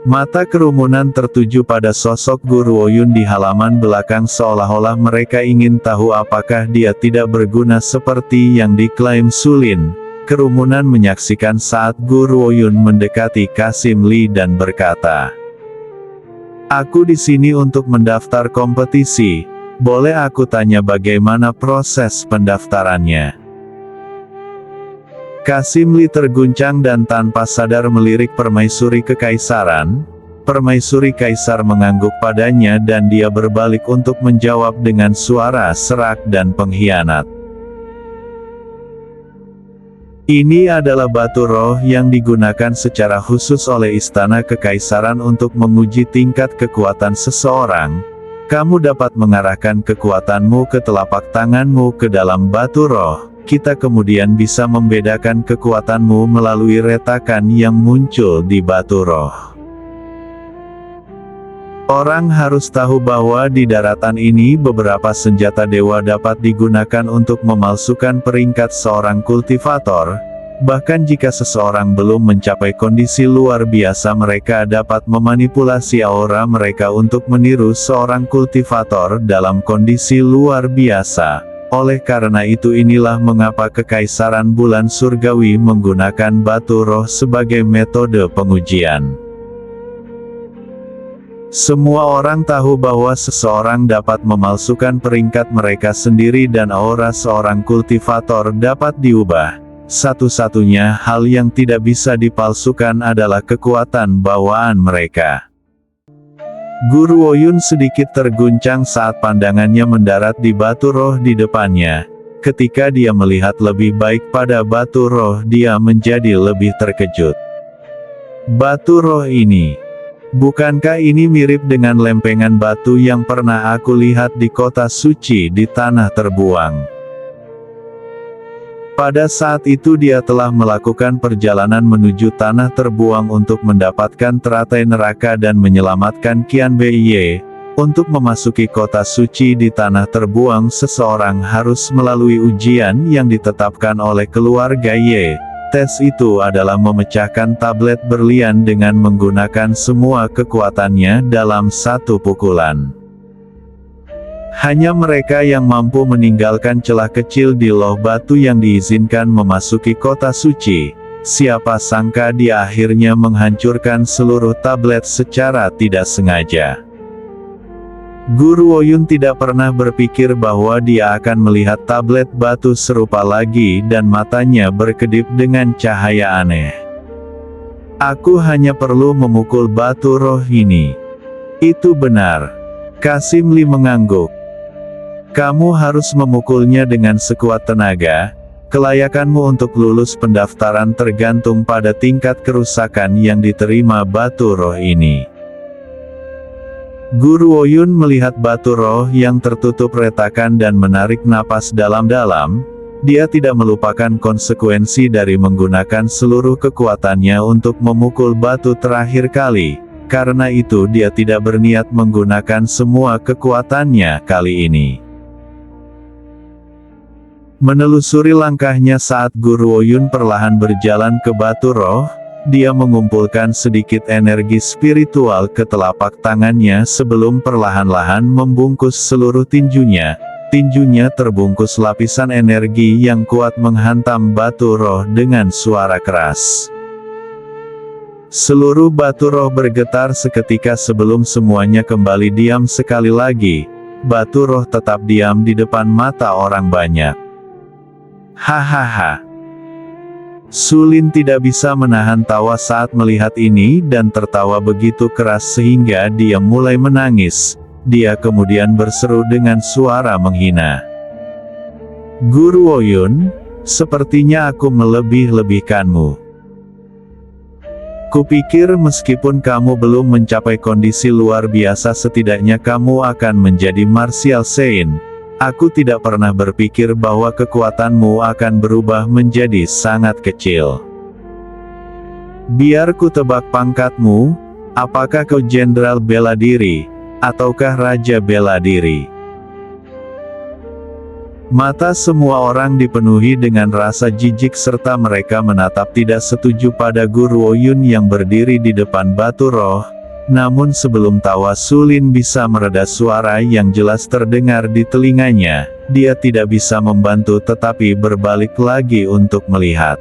Mata kerumunan tertuju pada sosok Guru Woyun di halaman belakang seolah-olah mereka ingin tahu apakah dia tidak berguna seperti yang diklaim Sulin. Kerumunan menyaksikan saat Guru Woyun mendekati Qasim Lee dan berkata, "Aku di sini untuk mendaftar kompetisi. Boleh aku tanya bagaimana proses pendaftarannya?" Qasim Lee terguncang dan tanpa sadar melirik permaisuri kekaisaran. Permaisuri kaisar mengangguk padanya dan dia berbalik untuk menjawab dengan suara serak dan pengkhianat. Ini adalah batu roh yang digunakan secara khusus oleh istana kekaisaran untuk menguji tingkat kekuatan seseorang. Kamu dapat mengarahkan kekuatanmu ke telapak tanganmu ke dalam batu roh. Kita kemudian bisa membedakan kekuatanmu melalui retakan yang muncul di batu roh. Orang harus tahu bahwa di daratan ini beberapa senjata dewa dapat digunakan untuk memalsukan peringkat seorang kultivator. Bahkan jika seseorang belum mencapai kondisi luar biasa, mereka dapat memanipulasi aura mereka untuk meniru seorang kultivator dalam kondisi luar biasa. Oleh karena itu inilah mengapa Kekaisaran Bulan Surgawi menggunakan batu roh sebagai metode pengujian. Semua orang tahu bahwa seseorang dapat memalsukan peringkat mereka sendiri dan aura seorang kultivator dapat diubah. Satu-satunya hal yang tidak bisa dipalsukan adalah kekuatan bawaan mereka. Guru Woyun sedikit terguncang saat pandangannya mendarat di batu roh di depannya. Ketika dia melihat lebih baik pada batu roh, dia menjadi lebih terkejut. Batu roh ini, bukankah ini mirip dengan lempengan batu yang pernah aku lihat di kota suci di tanah terbuang? Pada saat itu dia telah melakukan perjalanan menuju tanah terbuang untuk mendapatkan teratai neraka dan menyelamatkan Qian Beiye. Untuk memasuki kota suci di tanah terbuang, seseorang harus melalui ujian yang ditetapkan oleh keluarga Ye. Tes itu adalah memecahkan tablet berlian dengan menggunakan semua kekuatannya dalam satu pukulan. Hanya mereka yang mampu meninggalkan celah kecil di loh batu yang diizinkan memasuki kota suci. Siapa sangka dia akhirnya menghancurkan seluruh tablet secara tidak sengaja. Guru Woyun tidak pernah berpikir bahwa dia akan melihat tablet batu serupa lagi dan matanya berkedip dengan cahaya aneh. Aku hanya perlu memukul batu roh ini. Itu benar. Qasim Lee mengangguk. Kamu harus memukulnya dengan sekuat tenaga. Kelayakanmu untuk lulus pendaftaran tergantung pada tingkat kerusakan yang diterima batu roh ini. Guru Woyun melihat batu roh yang tertutup retakan dan menarik napas dalam-dalam. Dia tidak melupakan konsekuensi dari menggunakan seluruh kekuatannya untuk memukul batu terakhir kali. Karena itu dia tidak berniat menggunakan semua kekuatannya kali ini. Menelusuri langkahnya saat Guru Woyun perlahan berjalan ke batu roh, dia mengumpulkan sedikit energi spiritual ke telapak tangannya sebelum perlahan-lahan membungkus seluruh tinjunya. Tinjunya terbungkus lapisan energi yang kuat menghantam batu roh dengan suara keras. Seluruh batu roh bergetar seketika sebelum semuanya kembali diam sekali lagi. Batu roh tetap diam di depan mata orang banyak. Hahaha. Sulin tidak bisa menahan tawa saat melihat ini dan tertawa begitu keras sehingga dia mulai menangis. Dia kemudian berseru dengan suara menghina. Guru Woyun, sepertinya aku melebih-lebihkanmu. Kupikir meskipun kamu belum mencapai kondisi luar biasa setidaknya kamu akan menjadi Martial Saint. Aku tidak pernah berpikir bahwa kekuatanmu akan berubah menjadi sangat kecil. Biar ku tebak pangkatmu, apakah kau Jenderal Bela Diri, ataukah Raja Bela Diri? Mata semua orang dipenuhi dengan rasa jijik serta mereka menatap tidak setuju pada Guru Oyun yang berdiri di depan batu roh. Namun sebelum tawa Sulin bisa mereda suara yang jelas terdengar di telinganya, dia tidak bisa membantu tetapi berbalik lagi untuk melihat.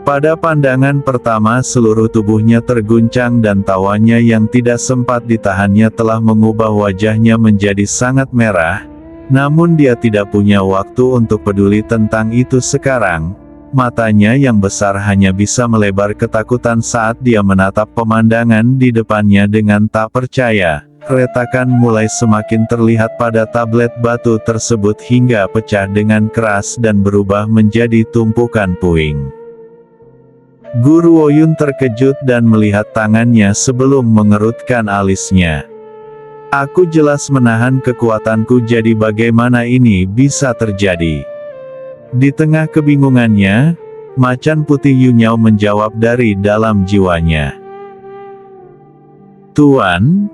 Pada pandangan pertama seluruh tubuhnya terguncang dan tawanya yang tidak sempat ditahannya telah mengubah wajahnya menjadi sangat merah. Namun dia tidak punya waktu untuk peduli tentang itu sekarang. Matanya yang besar hanya bisa melebar ketakutan saat dia menatap pemandangan di depannya dengan tak percaya. Retakan mulai semakin terlihat pada tablet batu tersebut hingga pecah dengan keras dan berubah menjadi tumpukan puing. Guru Oyun terkejut dan melihat tangannya sebelum mengerutkan alisnya. Aku jelas menahan kekuatanku, jadi bagaimana ini bisa terjadi? Di tengah kebingungannya, Macan Putih Yunyao menjawab dari dalam jiwanya. Tuan,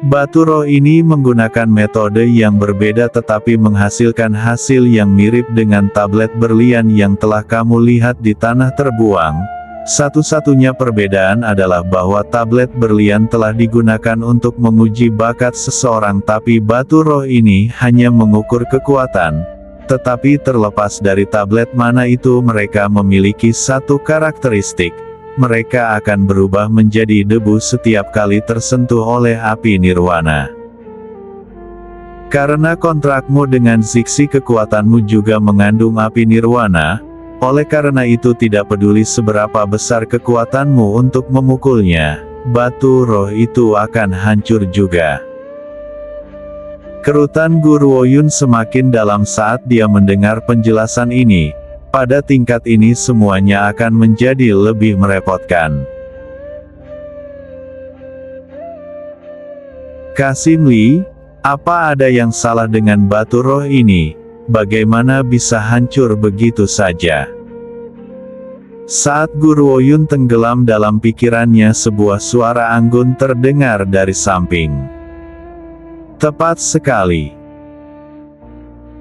batu roh ini menggunakan metode yang berbeda tetapi menghasilkan hasil yang mirip dengan tablet berlian yang telah kamu lihat di tanah terbuang. Satu-satunya perbedaan adalah bahwa tablet berlian telah digunakan untuk menguji bakat seseorang, tapi batu roh ini hanya mengukur kekuatan. Tetapi terlepas dari tablet mana itu, mereka memiliki satu karakteristik. Mereka akan berubah menjadi debu setiap kali tersentuh oleh api nirwana. Karena kontrakmu dengan Zixi, kekuatanmu juga mengandung api nirwana. Oleh karena itu tidak peduli seberapa besar kekuatanmu untuk memukulnya, batu roh itu akan hancur juga. Kerutan Guru Oyun semakin dalam saat dia mendengar penjelasan ini. Pada tingkat ini semuanya akan menjadi lebih merepotkan. Kasim Li, apa ada yang salah dengan batu roh ini? Bagaimana bisa hancur begitu saja? Saat Guru Oyun tenggelam dalam pikirannya, sebuah suara anggun terdengar dari samping. Tepat sekali.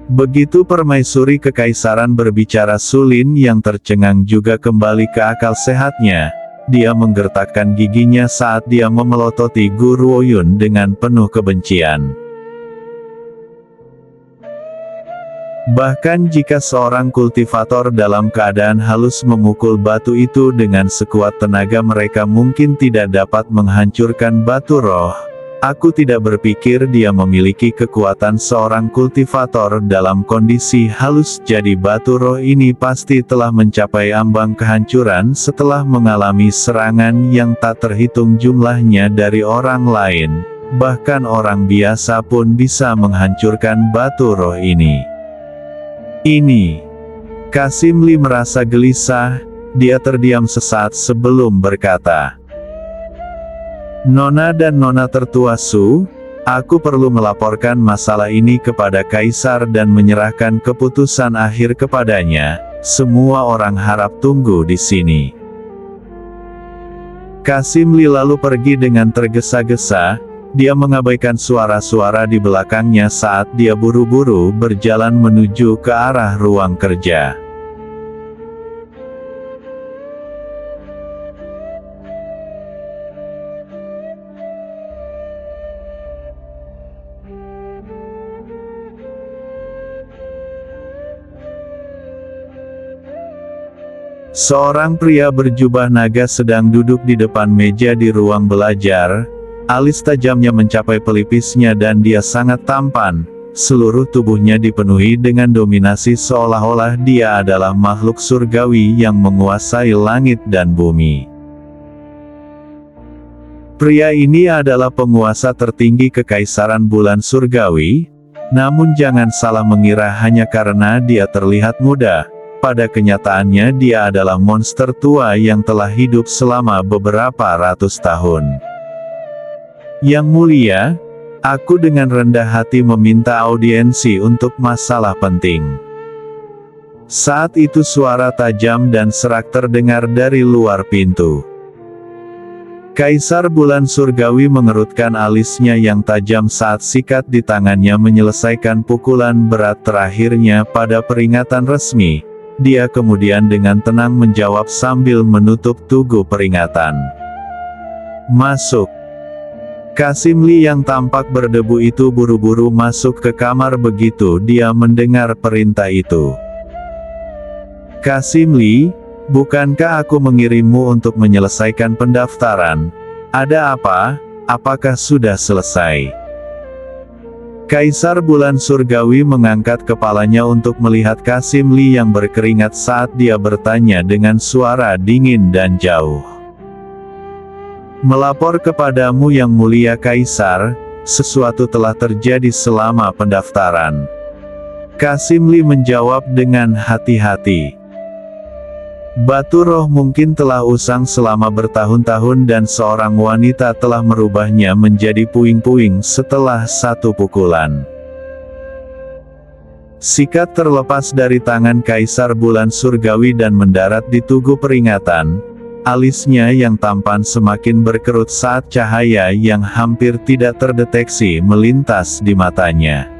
Begitu permaisuri kekaisaran berbicara, Sulin yang tercengang juga kembali ke akal sehatnya. Dia menggertakkan giginya saat dia memelototi Guru Oyun dengan penuh kebencian. Bahkan jika seorang kultivator dalam keadaan halus memukul batu itu dengan sekuat tenaga, mereka mungkin tidak dapat menghancurkan batu roh. Aku tidak berpikir dia memiliki kekuatan seorang kultivator dalam kondisi halus, jadi batu roh ini pasti telah mencapai ambang kehancuran setelah mengalami serangan yang tak terhitung jumlahnya dari orang lain. Bahkan orang biasa pun bisa menghancurkan batu roh ini. Kasim Li merasa gelisah. Dia terdiam sesaat sebelum berkata, Nona dan Nona tertua Su, aku perlu melaporkan masalah ini kepada Kaisar dan menyerahkan keputusan akhir kepadanya. Semua orang harap tunggu di sini. Kasim Li lalu pergi dengan tergesa-gesa. Dia mengabaikan suara-suara di belakangnya saat dia buru-buru berjalan menuju ke arah ruang kerja. Seorang pria berjubah naga sedang duduk di depan meja di ruang belajar. Alis tajamnya mencapai pelipisnya dan dia sangat tampan. Seluruh tubuhnya dipenuhi dengan dominasi seolah-olah dia adalah makhluk surgawi yang menguasai langit dan bumi. Pria ini adalah penguasa tertinggi kekaisaran bulan surgawi. Namun jangan salah mengira hanya karena dia terlihat muda. Pada kenyataannya dia adalah monster tua yang telah hidup selama beberapa ratus tahun. Yang mulia, aku dengan rendah hati meminta audiensi untuk masalah penting. Saat itu suara tajam dan serak terdengar dari luar pintu. Kaisar Bulan Surgawi mengerutkan alisnya yang tajam saat sikat di tangannya menyelesaikan pukulan berat terakhirnya pada peringatan resmi. Dia kemudian dengan tenang menjawab sambil menutup tugu peringatan. Masuk. Qasim Li yang tampak berdebu itu buru-buru masuk ke kamar begitu dia mendengar perintah itu. Qasim Li, bukankah aku mengirimmu untuk menyelesaikan pendaftaran? Ada apa? Apakah sudah selesai? Kaisar Bulan Surgawi mengangkat kepalanya untuk melihat Qasim Li yang berkeringat saat dia bertanya dengan suara dingin dan jauh. Melapor kepadamu yang mulia Kaisar, sesuatu telah terjadi selama pendaftaran. Qasim Li menjawab dengan hati-hati. Batu roh mungkin telah usang selama bertahun-tahun dan seorang wanita telah merubahnya menjadi puing-puing setelah satu pukulan. Sikat terlepas dari tangan Kaisar Bulan Surgawi dan mendarat di tugu peringatan. Alisnya yang tampan semakin berkerut saat cahaya yang hampir tidak terdeteksi melintas di matanya.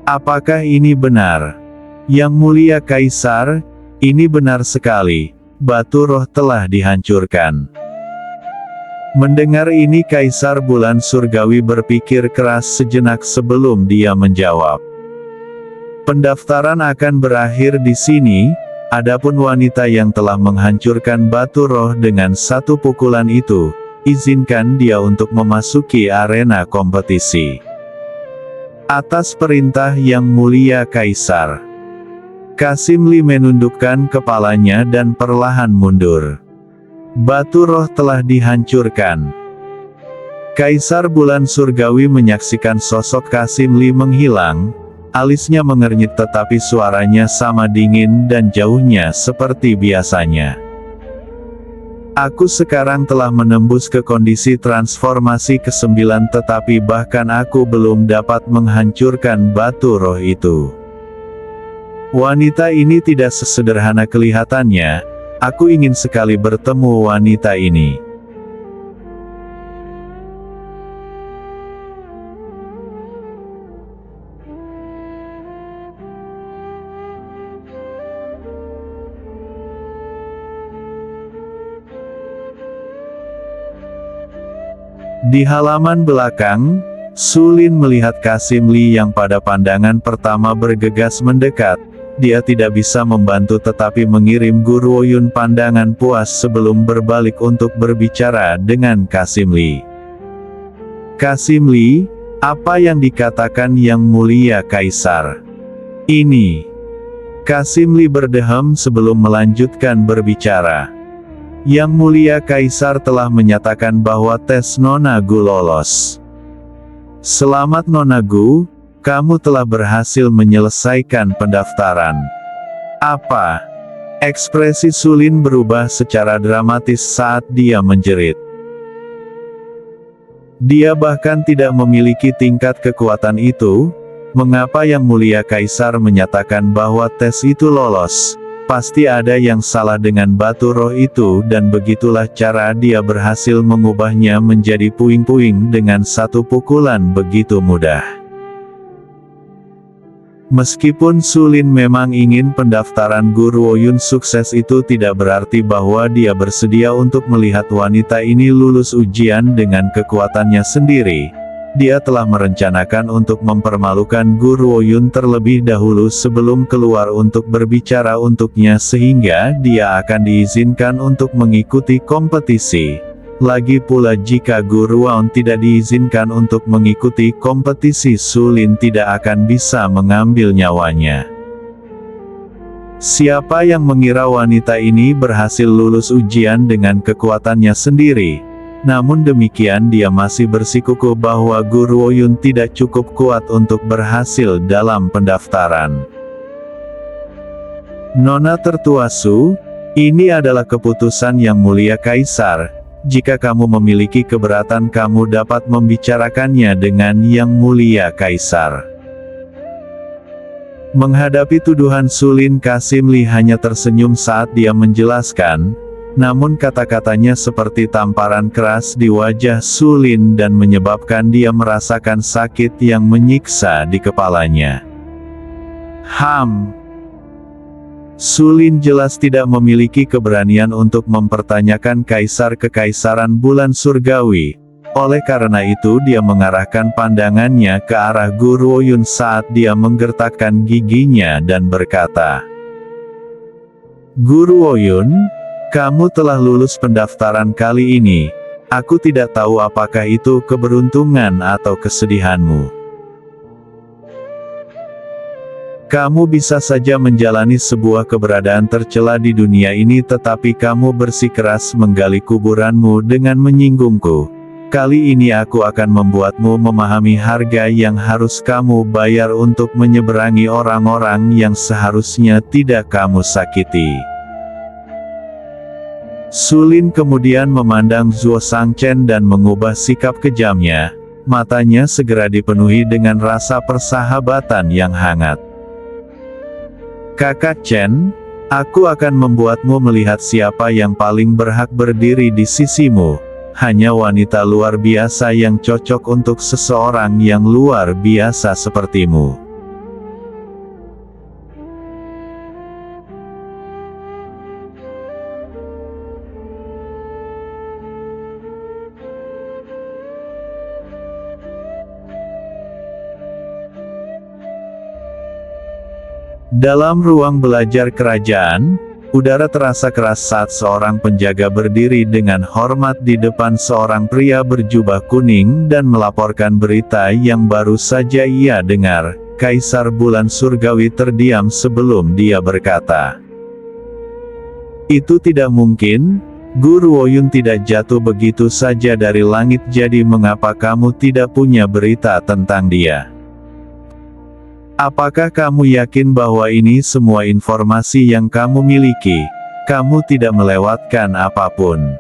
Apakah ini benar? Yang mulia Kaisar, ini benar sekali, batu roh telah dihancurkan. Mendengar ini Kaisar Bulan Surgawi berpikir keras sejenak sebelum dia menjawab. Pendaftaran akan berakhir di sini, adapun wanita yang telah menghancurkan batu roh dengan satu pukulan itu, izinkan dia untuk memasuki arena kompetisi. Atas perintah yang mulia Kaisar. Qasim Li menundukkan kepalanya dan perlahan mundur. Batu roh telah dihancurkan. Kaisar Bulan Surgawi menyaksikan sosok Qasim Li menghilang, alisnya mengernyit tetapi suaranya sama dingin dan jauhnya seperti biasanya. Aku sekarang telah menembus ke kondisi transformasi ke-9 tetapi bahkan aku belum dapat menghancurkan batu roh itu. Wanita ini tidak sesederhana kelihatannya, aku ingin sekali bertemu wanita ini. Di halaman belakang, Sulin melihat Qasim Li yang pada pandangan pertama bergegas mendekat. Dia tidak bisa membantu tetapi mengirim Guru Oyun pandangan puas sebelum berbalik untuk berbicara dengan Qasim Li. Qasim Li, apa yang dikatakan yang mulia Kaisar? Ini. Qasim Li berdeham sebelum melanjutkan berbicara. Yang mulia Kaisar telah menyatakan bahwa tes Nona Gu lolos. Selamat Nona Gu. Kamu telah berhasil menyelesaikan pendaftaran. Apa? Ekspresi Sulin berubah secara dramatis saat dia menjerit. Dia bahkan tidak memiliki tingkat kekuatan itu. Mengapa Yang Mulia Kaisar menyatakan bahwa tes itu lolos? Pasti ada yang salah dengan batu roh itu dan begitulah cara dia berhasil mengubahnya menjadi puing-puing dengan satu pukulan begitu mudah. Meskipun Sulin memang ingin pendaftaran Guru Oyun sukses itu tidak berarti bahwa dia bersedia untuk melihat wanita ini lulus ujian dengan kekuatannya sendiri. Dia telah merencanakan untuk mempermalukan Guru Oyun terlebih dahulu sebelum keluar untuk berbicara untuknya sehingga dia akan diizinkan untuk mengikuti kompetisi. Lagi pula jika Guru Oyun tidak diizinkan untuk mengikuti kompetisi Sulin tidak akan bisa mengambil nyawanya. Siapa yang mengira wanita ini berhasil lulus ujian dengan kekuatannya sendiri? Namun demikian dia masih bersikukuh bahwa Guru Oyun tidak cukup kuat untuk berhasil dalam pendaftaran. Nona tertua Su, ini adalah keputusan Yang Mulia Kaisar. Jika kamu memiliki keberatan kamu dapat membicarakannya dengan Yang Mulia Kaisar. Menghadapi tuduhan Sulin, Qasim Li hanya tersenyum saat dia menjelaskan, namun kata-katanya seperti tamparan keras di wajah Sulin dan menyebabkan dia merasakan sakit yang menyiksa di kepalanya. Sulin jelas tidak memiliki keberanian untuk mempertanyakan kaisar kekaisaran bulan surgawi. Oleh karena itu dia mengarahkan pandangannya ke arah Guru Woyun saat dia menggertakkan giginya dan berkata, "Guru Woyun, kamu telah lulus pendaftaran kali ini. Aku tidak tahu apakah itu keberuntungan atau kesedihanmu. Kamu bisa saja menjalani sebuah keberadaan tercela di dunia ini, tetapi kamu bersikeras menggali kuburanmu dengan menyinggungku. Kali ini aku akan membuatmu memahami harga yang harus kamu bayar untuk menyeberangi orang-orang yang seharusnya tidak kamu sakiti." Sulin kemudian memandang Zuo Shangchen dan mengubah sikap kejamnya. Matanya segera dipenuhi dengan rasa persahabatan yang hangat. "Kakak Chen, aku akan membuatmu melihat siapa yang paling berhak berdiri di sisimu. Hanya wanita luar biasa yang cocok untuk seseorang yang luar biasa sepertimu." Dalam ruang belajar kerajaan, udara terasa keras saat seorang penjaga berdiri dengan hormat di depan seorang pria berjubah kuning dan melaporkan berita yang baru saja ia dengar. Kaisar bulan surgawi terdiam sebelum dia berkata, "Itu tidak mungkin, Guru Woyun tidak jatuh begitu saja dari langit, jadi mengapa kamu tidak punya berita tentang dia? Apakah kamu yakin bahwa ini semua informasi yang kamu miliki? Kamu tidak melewatkan apapun."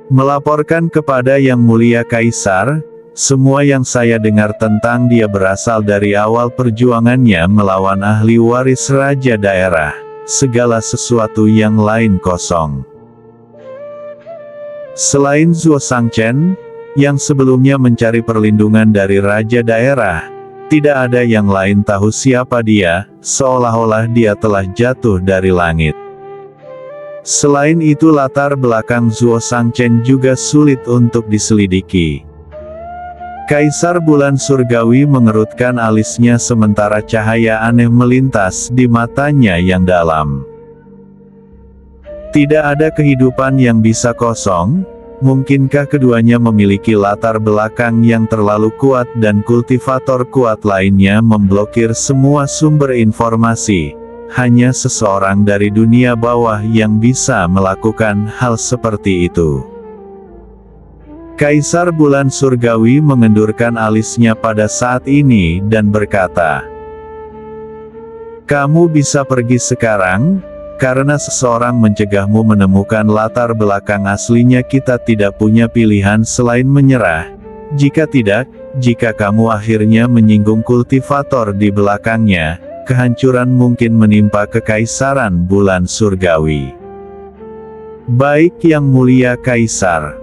"Melaporkan kepada Yang Mulia Kaisar, semua yang saya dengar tentang dia berasal dari awal perjuangannya melawan ahli waris raja daerah. Segala sesuatu yang lain kosong." Selain Zuo Shangchen, yang sebelumnya mencari perlindungan dari raja daerah, tidak ada yang lain tahu siapa dia, seolah-olah dia telah jatuh dari langit. Selain itu latar belakang Zuo Shangchen juga sulit untuk diselidiki. Kaisar bulan surgawi mengerutkan alisnya sementara cahaya aneh melintas di matanya yang dalam. Tidak ada kehidupan yang bisa kosong. Mungkinkah keduanya memiliki latar belakang yang terlalu kuat dan kultivator kuat lainnya memblokir semua sumber informasi? Hanya seseorang dari dunia bawah yang bisa melakukan hal seperti itu. Kaisar bulan surgawi mengendurkan alisnya pada saat ini dan berkata, "Kamu bisa pergi sekarang. Karena seseorang mencegahmu menemukan latar belakang aslinya, kita tidak punya pilihan selain menyerah. Jika tidak, jika kamu akhirnya menyinggung kultivator di belakangnya, kehancuran mungkin menimpa kekaisaran bulan surgawi." "Baik, Yang Mulia Kaisar."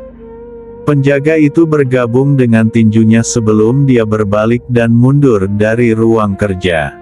Penjaga itu bergabung dengan tinjunya sebelum dia berbalik dan mundur dari ruang kerja.